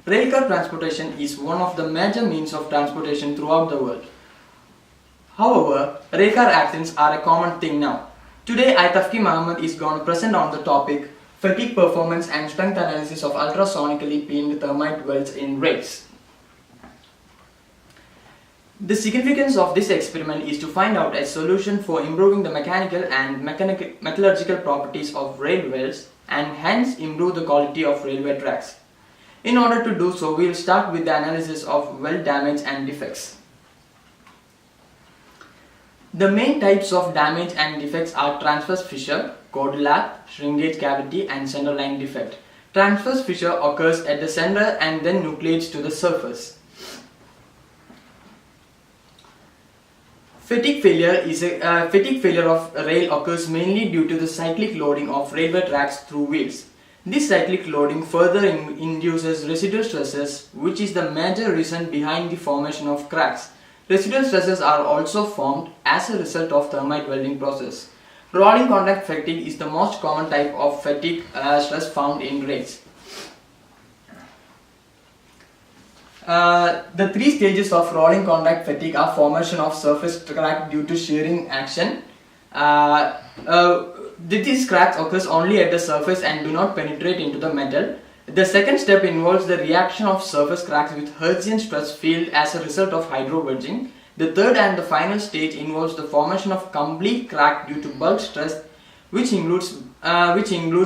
Railcar transportation is one of the major means of transportation throughout the world. However, railcar accidents are a common thing now. Today, thafqueem is going to present on the topic fatigue performance and strength analysis of ultrasonically peened thermite welds in rails. The significance of this experiment is to find out a solution for improving the mechanical and metallurgical properties of rail welds and hence improve the quality of railway tracks. In order to do so, we will start with the analysis of weld damage and defects. The main types of damage and defects are transverse fissure, cord lap, shrinkage cavity and center line defect. Transverse fissure occurs at the center and then nucleates to the surface. Fatigue failure of rail occurs mainly due to the cyclic loading of railway tracks through wheels. This cyclic loading further induces residual stresses, which is the major reason behind the formation of cracks. Residual stresses are also formed as a result of thermite welding process. Rolling contact fatigue is the most common type of fatigue stress found in rails. The three stages of rolling contact fatigue are formation of surface crack due to shearing action. These cracks occurs only at the surface and do not penetrate into the metal. The second step involves the reaction of surface cracks with Hertzian stress field as a result of hydrovedging. The third and the final stage involves the formation of complete crack due to bulk stress, which includes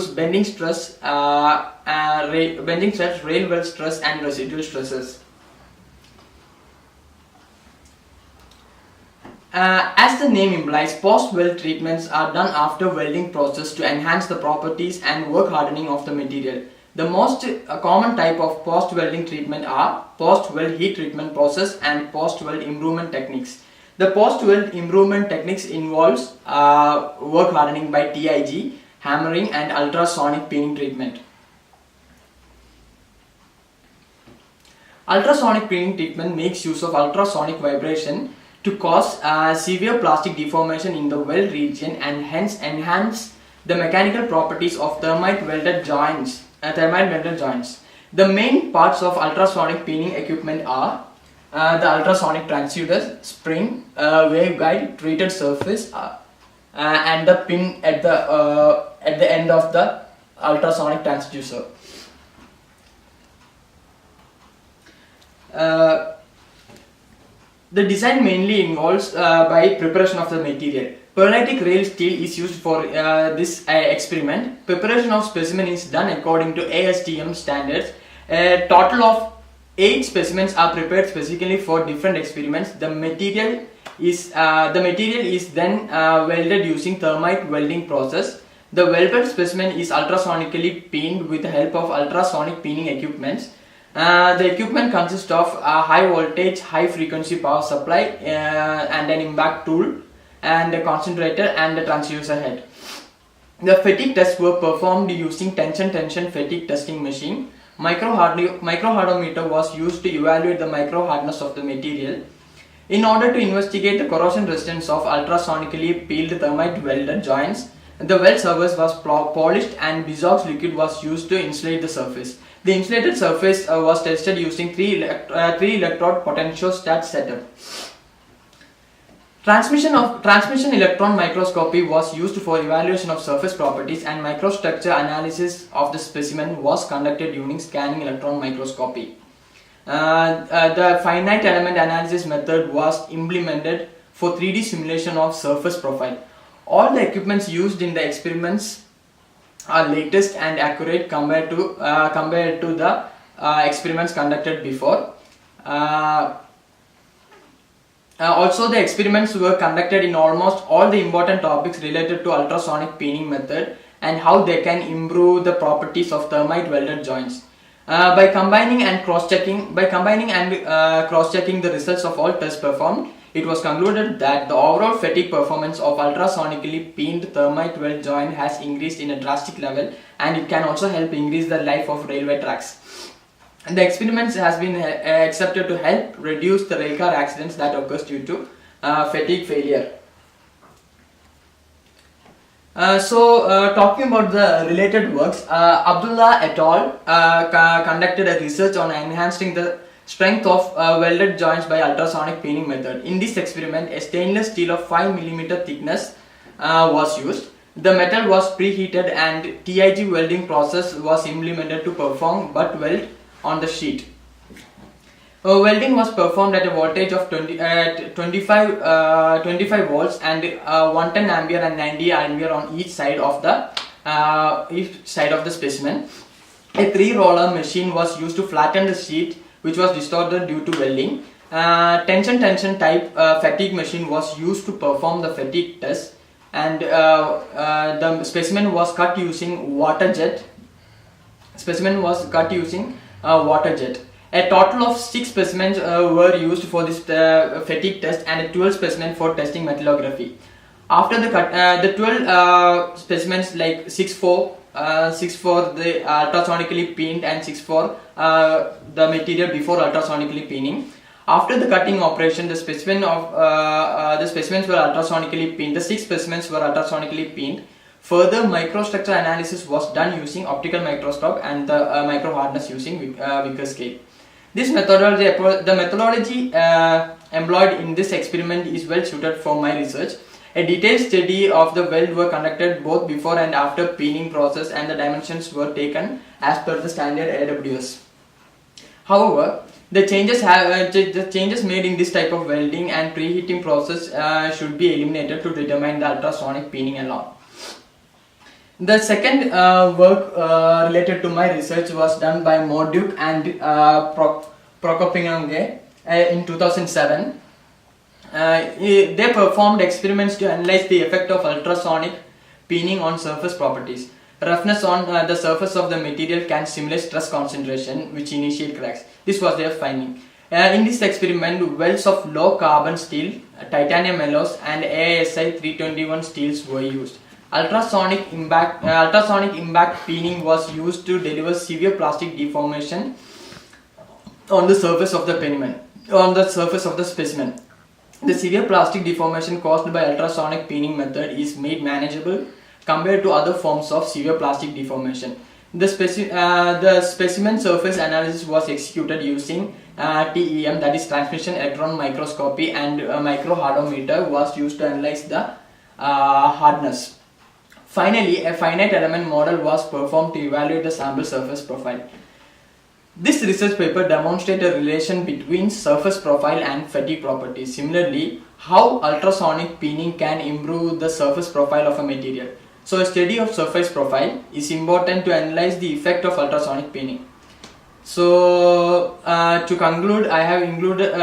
bending stress, rail weld stress, and residual stresses. As the name implies, post-weld treatments are done after welding process to enhance the properties and work hardening of the material. The most common type of post-welding treatment are post-weld heat treatment process and post-weld improvement techniques. The post-weld improvement techniques involves work hardening by TIG, hammering and ultrasonic peening treatment. Ultrasonic peening treatment makes use of ultrasonic vibration to cause severe plastic deformation in the weld region and hence enhance the mechanical properties of thermite welded joints. The main parts of ultrasonic peening equipment are the ultrasonic transducer, spring, waveguide, treated surface, and the pin at the end of the ultrasonic transducer. The design mainly involves by preparation of the material. Pernicitic rail steel is used for this experiment. Preparation of specimen is done according to ASTM standards. A total of 8 specimens are prepared specifically for different experiments. The material is then welded using thermite welding process. The welded specimen is ultrasonically peened with the help of ultrasonic peening equipments. The equipment consists of a high voltage, high frequency power supply and an impact tool and a concentrator and a transducer head. The fatigue tests were performed using tension fatigue testing machine. Microhardometer was used to evaluate the micro hardness of the material. In order to investigate the corrosion resistance of ultrasonically peeled thermite welded joints, the weld surface was polished and Bizox liquid was used to insulate the surface. The insulated surface was tested using 3 electrode potentiostat setup. Transmission electron microscopy was used for evaluation of surface properties and microstructure analysis of the specimen was conducted using scanning electron microscopy. The finite element analysis method was implemented for 3D simulation of surface profile. All the equipments used in the experiments are latest and accurate compared to the experiments conducted before. Also, the experiments were conducted in almost all the important topics related to ultrasonic peening method and how they can improve the properties of thermite welded joints. By combining and cross-checking the results of all tests performed, it was concluded that the overall fatigue performance of ultrasonically peened thermite weld joint has increased in a drastic level and it can also help increase the life of railway tracks. The experiments has been accepted to help reduce the railcar accidents that occurs due to fatigue failure. Talking about the related works, Abdullah et al. Conducted a research on enhancing the strength of welded joints by ultrasonic peening method. In this experiment, a stainless steel of 5 mm thickness was used. The metal was preheated and TIG welding process was implemented to perform butt weld on the sheet. Welding was performed at a voltage of 25 volts and 110 ampere and 90 ampere on each side of the specimen. A 3-roller machine was used to flatten the sheet, which was distorted due to welding. Tension type fatigue machine was used to perform the fatigue test, and the specimen was cut using water jet. A total of 6 specimens were used for this fatigue test and 12 specimens for testing metallography. After the cut, the 12 specimens, like 6 for the ultrasonically peened and 6 for the material before ultrasonically peening. After the cutting operation, the specimens were ultrasonically peened. The 6 specimens were ultrasonically peened. Further microstructure analysis was done using optical microscope and the micro hardness using Vickers scale. This methodology, the methodology employed in this experiment is well suited for my research. A detailed study of the weld were conducted both before and after peening process, and the dimensions were taken as per the standard AWS. However, the changes made in this type of welding and preheating process should be eliminated to determine the ultrasonic peening alone. The second work related to my research was done by Morduk and Prokopinge in 2007. They performed experiments to analyze the effect of ultrasonic peening on surface properties. Roughness on the surface of the material can simulate stress concentration, which initiate cracks. This was their finding. In this experiment, welds of low carbon steel, titanium alloys, and AISI 321 steels were used. Ultrasonic impact peening was used to deliver severe plastic deformation on the surface of the specimen. The severe plastic deformation caused by ultrasonic peening method is made manageable compared to other forms of severe plastic deformation. The specimen surface analysis was executed using TEM, that is transmission electron microscopy, and a microhardometer was used to analyze the hardness. Finally, a finite element model was performed to evaluate the sample surface profile. This research paper demonstrated a relation between surface profile and fatigue properties. Similarly, how ultrasonic peening can improve the surface profile of a material. So, a study of surface profile is important to analyze the effect of ultrasonic peening. So, to conclude, I have included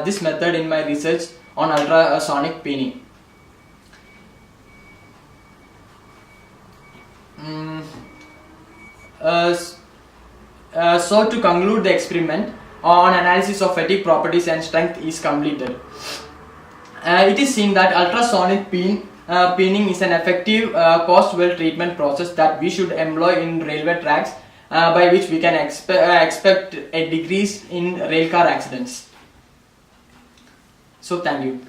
this method in my research on ultrasonic peening. So to conclude, the experiment on analysis of fatigue properties and strength is completed. It is seen that ultrasonic peening is an effective post-weld treatment process that we should employ in railway tracks, by which we can expect a decrease in railcar accidents. So thank you.